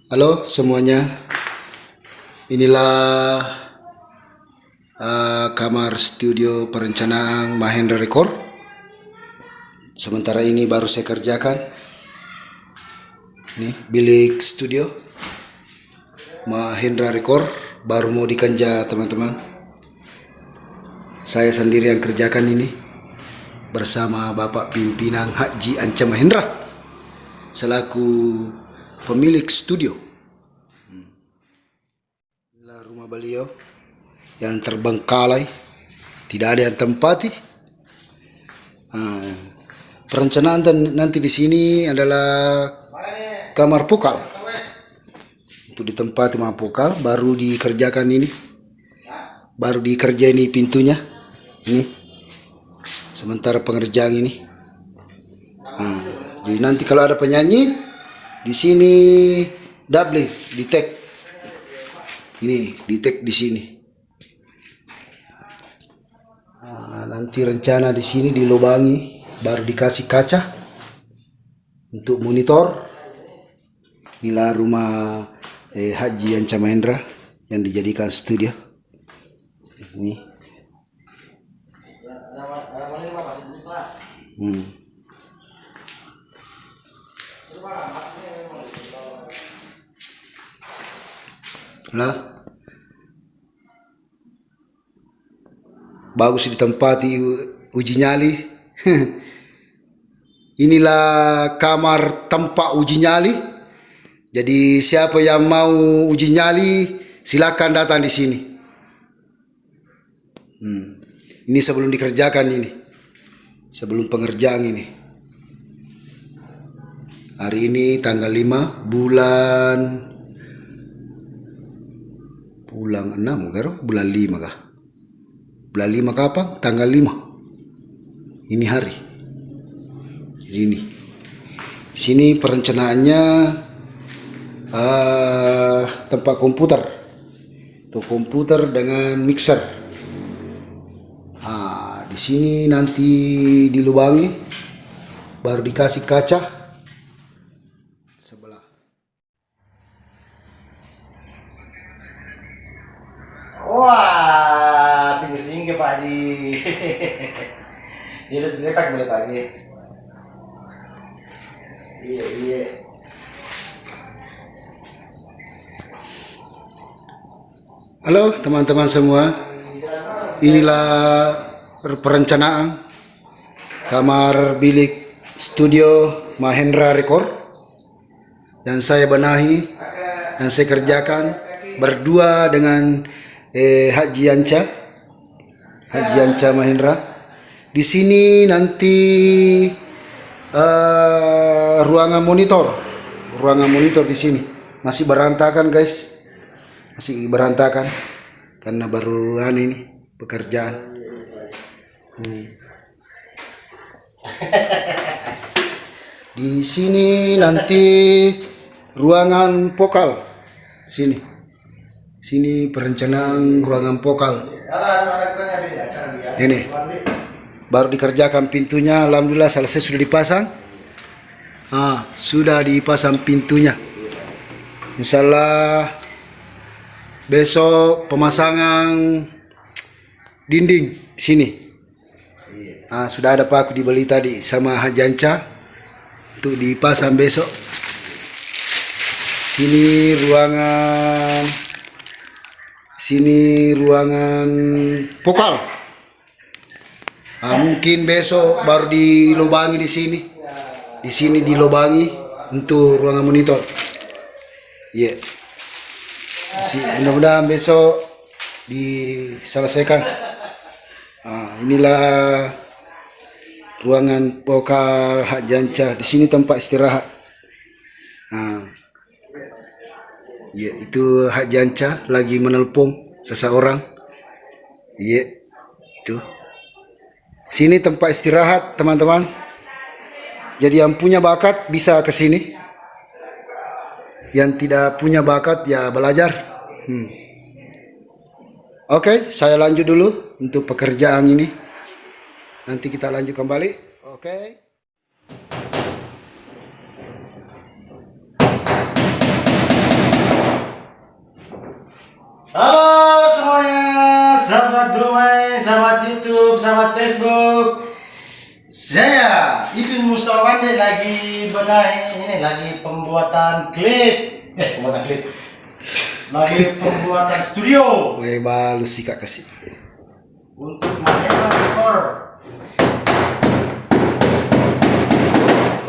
Halo semuanya, inilah kamar studio perencanaan Mahendra Record. Sementara ini baru saya kerjakan. Ini bilik studio Mahendra Record, baru mau dikerja teman-teman. Saya sendiri yang kerjakan ini bersama Bapak Pimpinan Haji Anca Mahendra selaku pemilik studio. Inilah rumah beliau yang terbengkalai, tidak ada yang tempati. Perencanaan nanti di sini adalah kamar pokal. Untuk ditempati kamar pokal, baru dikerjakan ini, baru dikerja ini pintunya. Ini sementara pengerjaan ini. Jadi nanti kalau ada penyanyi di sini double di tag. Ini di tag di sini. Nanti rencana di sini dilubangi, baru dikasih kaca untuk monitor. Inilah rumah Haji Anca Mahendra yang dijadikan studio. Ini. Nah, bagus ditempati uji nyali. Inilah kamar tempat uji nyali. Jadi siapa yang mau uji nyali silakan datang di sini. Ini sebelum dikerjakan ini, sebelum pengerjaan ini. Hari ini tanggal 5 bulan 6 kah? Bulan 5 kah? Bulan 5 kapan? Tanggal 5. Ini hari. Jadi ini. Di sini perencanaannya tempat komputer. Tuh komputer dengan mixer. Di sini nanti dilubangi, baru dikasih kaca sebelah. Wah, singgi-singgi Pak Haji. Ini lepak boleh Pak Haji. Iya. Halo teman-teman semua, inilah perencanaan kamar bilik studio Mahendra Record yang saya benahi, yang saya kerjakan berdua dengan Haji Anca Mahendra. Di sini nanti ruangan monitor di sini masih berantakan guys. Masih berantakan karena baru ini pekerjaan. Di sini nanti ruangan pokal. Sini perencanaan ruangan pokal. Ini baru dikerjakan pintunya, alhamdulillah selesai, sudah dipasang. Sudah dipasang pintunya. Insyaallah besok pemasangan dinding sini. Sudah ada paku dibeli tadi sama Haji Anca untuk dipasang besok. Sini ruangan pokal. Mungkin besok baru dilubangi di sini. Di sini dilubangi untuk ruangan monitor. Mudah-mudahan besok diselesaikan. Inilah ruangan pokal Haji Anca. Di sini tempat istirahat. Itu Haji Anca lagi menelpon seseorang. Itu. Sini tempat istirahat teman-teman. Jadi yang punya bakat bisa ke sini. Yang tidak punya bakat ya belajar. Oke, saya lanjut dulu untuk pekerjaan ini. Nanti kita lanjut kembali. Oke. Halo semuanya, sahabat Dumai, sahabat YouTube, sahabat Facebook. Saya Ipin Mustafa Pandey lagi lagi pembuatan klip. Lagi pembuatan studio Lebar lu sikat kasih. untuk Mahera Record.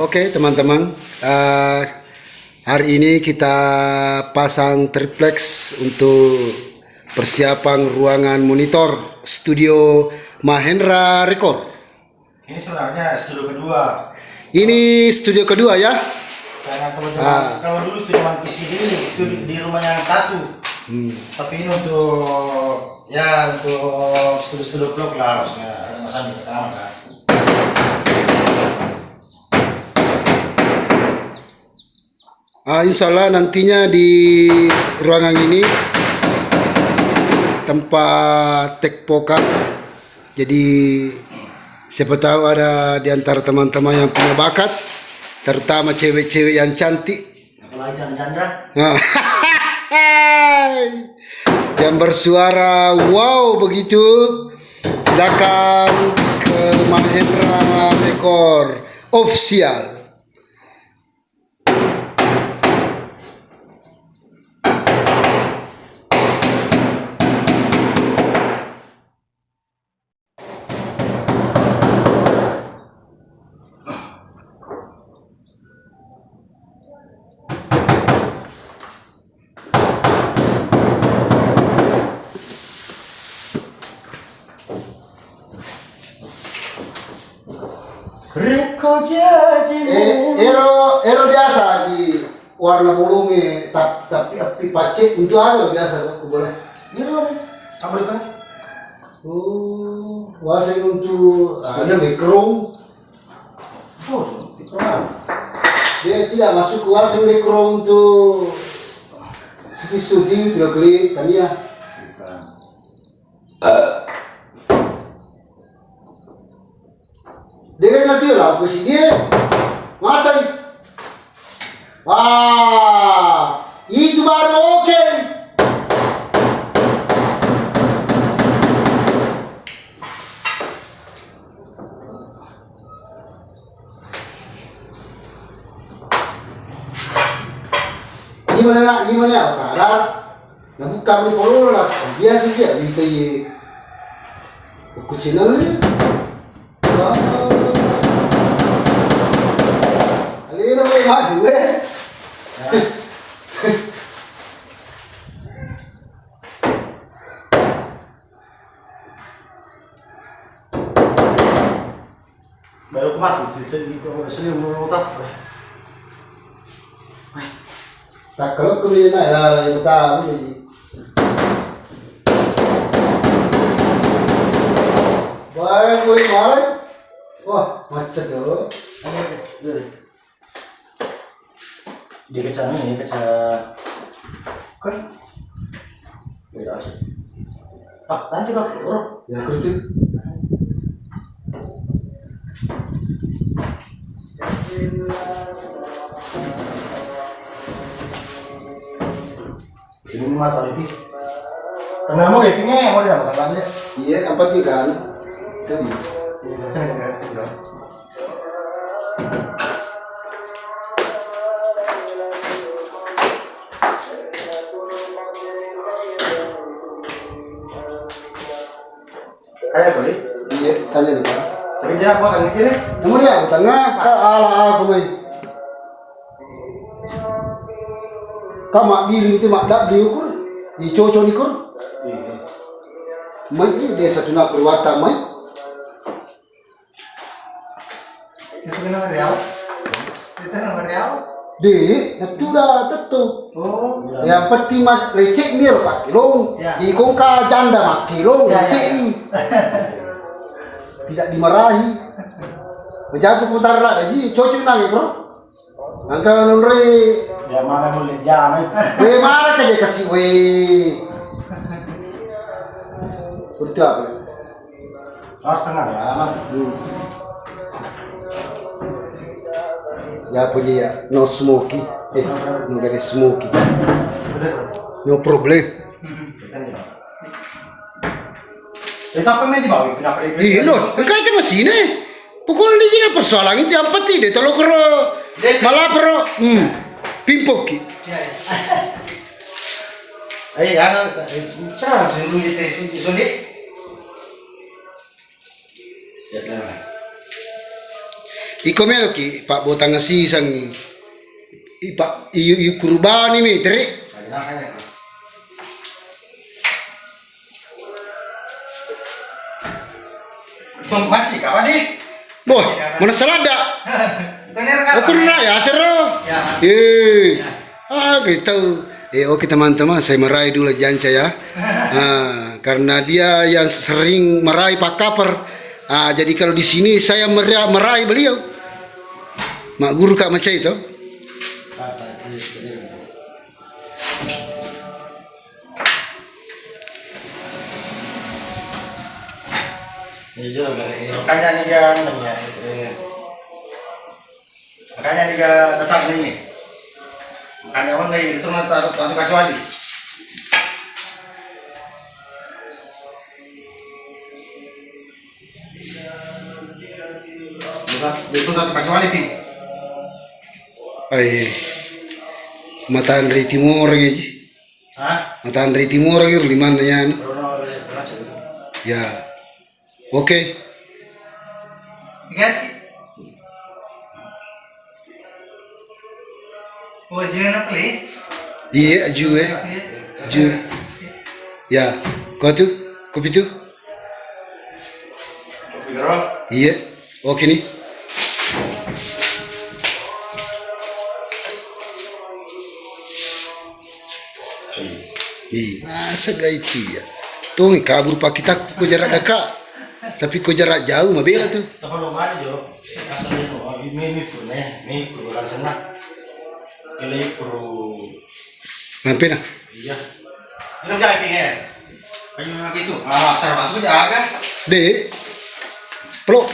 Oke teman-teman, hari ini kita pasang triplex untuk persiapan ruangan monitor studio Mahera Record. Ini sebenarnya studio kedua. Ini studio kedua ya. Karena kalau dulu itu cuma PC ini studio di rumah yang satu. Tapi ini untuk studio vlog lah, harusnya ada masalah pertama kan. Insya Allah nantinya di ruangan ini tempat tekpokan. Jadi siapa tahu ada di antara teman-teman yang punya bakat, terutama cewek-cewek yang cantik. Apalagi janda. Nah, yang bersuara wow begitu. Silakan ke Mahera Record Official. Reko jadi Ero biasa di warna bolongnya tapi api pacet untuk apa biasa aku boleh. Ero nih, apa itu? Oh, wasa untuk ada background. Oh, background. Dia tidak masuk ke wasa background untuk studi video klip tadi ya. Dia kan nanti lah posisi dia mata ni. Wah, itu baru oke. Gimana ya, sadar? Nah bukan di polo lah, biasa dia kita ye. Kucing ni. Aliro maju eh. Baru mati sini menutap. Tak kalau kemudian ada yang tahu ni. Baik, boleh. Wah, macet tu. Dia kaca ni, kaca kan? Beda sih. Tadi dah bro. Ya, kritik. Ini mata lagi. Tengah mau gini, mau dia makan aja. Iya, apa tu kan? Tadi. Kayak boleh. Iya, tanya ni kan. Tapi dia apa kan mikir? Umur ya, tengah ala aku main. Kamak biru itu mak dak diukur, dicocok diukur. Mai dia satu nak perwata mai. Itu kena real. Itu kena real. Dek, itu dah tentu. Oh. Yang penting mas lecek mir pak kilo. Ya. Ikon ka janda mak kilo Ya, lecek. Tidak dimarahi. Menjatuh putar lah lagi, cocok nang bro. Angka nonre. Dia mana boleh jam. We mana kaje kasih we. Betul apa? Harus tengah ya. Ya apa ya? No smoking. No garis smoking. No problem. apa yang di bawah kenapa dia? Iya loh, kaya masih nih. Pukul di sini persoalan itu yang penting deh. Kalau kero malah pro, pimpok ki. Ayo, cara dulu di tes di sini. Ya benar. Iko melo ki Pak Botang nasi sang Pak iu kurban ini tere. Tunggu sih, kapan nih? Boh, mana selada? Bener Oh, kurang ya, seru. Ya. Gitu. Oke teman-teman, saya meraih dulu Janca ya. Karena dia yang sering meraih Pak Kaper. Jadi kalau di sini saya meraih beliau. Mak guru Kak Maca itu. Iya, makanya nih kan, makanya nih kan tetap nih, makanya orang nih itu nanti kasih wali. Itu nanti kasih wali ping. Mataan dari timur gitu. Hah? Mataan dari timur gitu, di mana ya? Ya. Oke. Guys. Oh, jangan apa li? Iya, ju. Ya, kau tuh, kopi tuh? Kopi berapa? Iya, oke nih. Iya, masa gak itu ya? Tuh kabur pak kita kok jarak dekat. Tapi kok jarak jauh mah bela tuh. Tapi lo mana jo? Asalnya ini pur orang sana. Ini pur. Lampe nah. Iya. Ini udah kayak ya. Kayak gitu. Asal masuk aja agak. Dek. Peluk.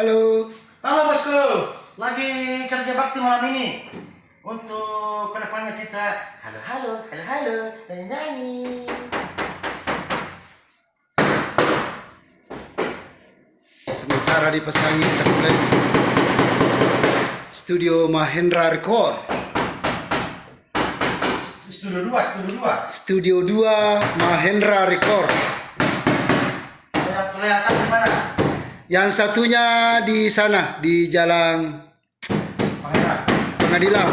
Halo. Halo bosku, lagi kerja bakti malam ini. Untuk kedepannya kita halo nyanyi. Sementara dipasangi terflex Studio Mahendra Record. Studio 2 Mahendra Record. Kalau yang satu mana? Yang satunya di sana di Jalan Pengadilan.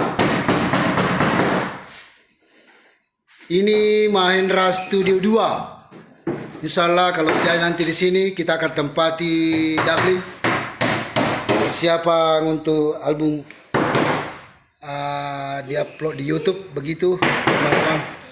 Ini Mahendra Studio 2. Insyaallah kalau jadi nanti di sini kita akan tempati dubbing persiapan untuk album di upload di YouTube begitu teman-teman.